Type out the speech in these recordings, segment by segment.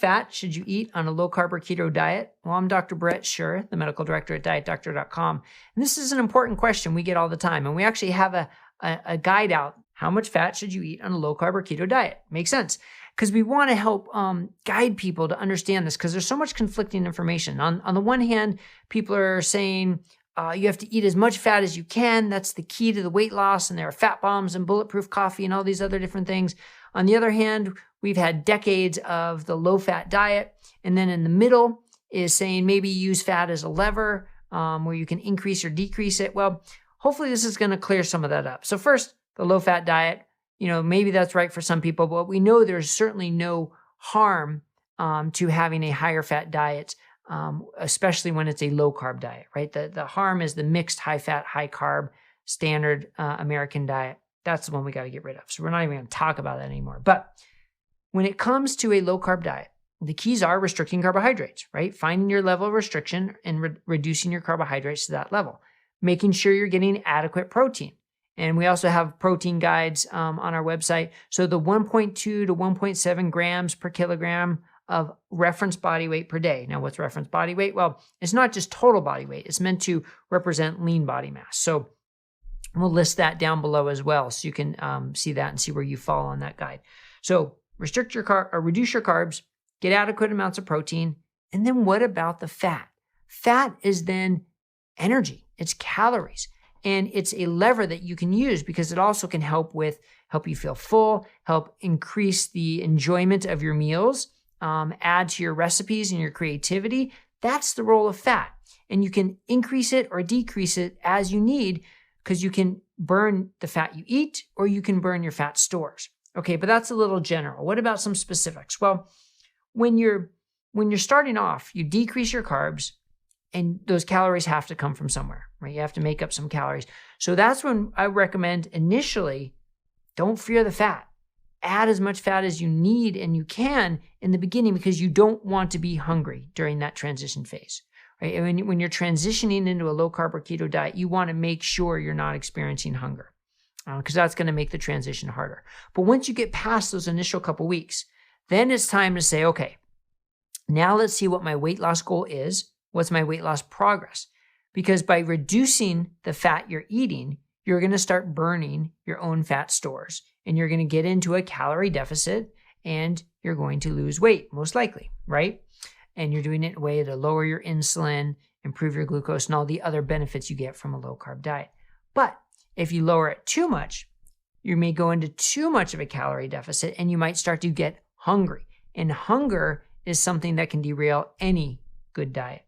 fat should you eat on a low-carb or keto diet? Well, I'm Dr. Brett Scher, the medical director at dietdoctor.com. And this is an important question we get all the time. And we actually have a guide out. How much fat should you eat on a low-carb or keto diet? Makes sense. Because we want to help guide people to understand this, because there's so much conflicting information. On the one hand, people are saying you have to eat as much fat as you can. That's the key to the weight loss. And there are fat bombs and bulletproof coffee and all these other different things. On the other hand, we've had decades of the low-fat diet. And then in the middle is saying maybe use fat as a lever where you can increase or decrease it. Well, hopefully this is going to clear some of that up. So first, the low-fat diet, maybe that's right for some people, but we know there's certainly no harm to having a higher fat diet, especially when it's a low-carb diet, right? The harm is the mixed high-fat, high-carb standard American diet. That's the one we got to get rid of. So we're not even going to talk about that anymore. But when it comes to a low-carb diet, the keys are restricting carbohydrates, right? Finding your level of restriction and reducing your carbohydrates to that level. Making sure you're getting adequate protein. And we also have protein guides on our website. So the 1.2 to 1.7 grams per kilogram of reference body weight per day. Now, what's reference body weight? Well, it's not just total body weight. It's meant to represent lean body mass. So we'll list that down below as well, so you can see that and see where you fall on that guide. So reduce your carbs, get adequate amounts of protein, and then what about the fat? Fat is then energy. It's calories, and it's a lever that you can use because it also can help you feel full, help increase the enjoyment of your meals, add to your recipes and your creativity. That's the role of fat, and you can increase it or decrease it as you need, because you can burn the fat you eat or you can burn your fat stores. Okay, but that's a little general. What about some specifics? Well, when you're starting off, you decrease your carbs, and those calories have to come from somewhere, right? You have to make up some calories. So that's when I recommend initially, don't fear the fat. Add as much fat as you need and you can in the beginning, because you don't want to be hungry during that transition phase. Right? And when you're transitioning into a low-carb or keto diet, you want to make sure you're not experiencing hunger, because that's going to make the transition harder. But once you get past those initial couple weeks, then it's time to say, okay, now let's see what my weight loss goal is. What's my weight loss progress? Because by reducing the fat you're eating, you're going to start burning your own fat stores, and you're going to get into a calorie deficit, and you're going to lose weight, most likely, right? And you're doing it in a way to lower your insulin, improve your glucose, and all the other benefits you get from a low-carb diet. But if you lower it too much, you may go into too much of a calorie deficit, and you might start to get hungry. And hunger is something that can derail any good diet.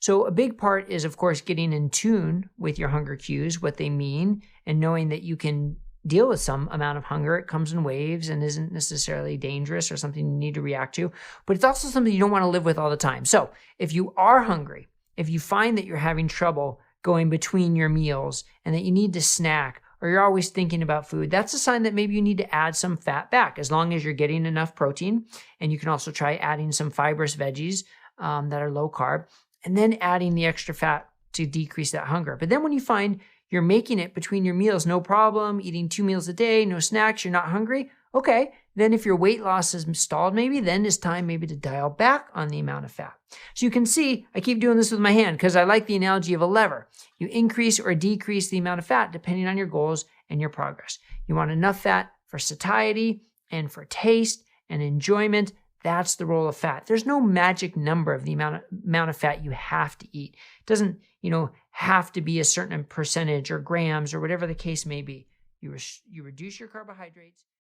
So a big part is, of course, getting in tune with your hunger cues, what they mean, and knowing that you can deal with some amount of hunger. It comes in waves and isn't necessarily dangerous or something you need to react to, but it's also something you don't want to live with all the time. So if you are hungry, if you find that you're having trouble going between your meals and that you need to snack, or you're always thinking about food, that's a sign that maybe you need to add some fat back, as long as you're getting enough protein. And you can also try adding some fibrous veggies that are low carb, and then adding the extra fat to decrease that hunger. But then when you find you're making it between your meals, no problem, eating 2 meals a day, no snacks, you're not hungry, okay, then if your weight loss is stalled then it's time maybe to dial back on the amount of fat. So you can see, I keep doing this with my hand because I like the analogy of a lever. You increase or decrease the amount of fat depending on your goals and your progress. You want enough fat for satiety and for taste and enjoyment. That's the role of fat. There's no magic number of the amount of fat you have to eat. It doesn't, have to be a certain percentage or grams or whatever the case may be. You reduce your carbohydrates.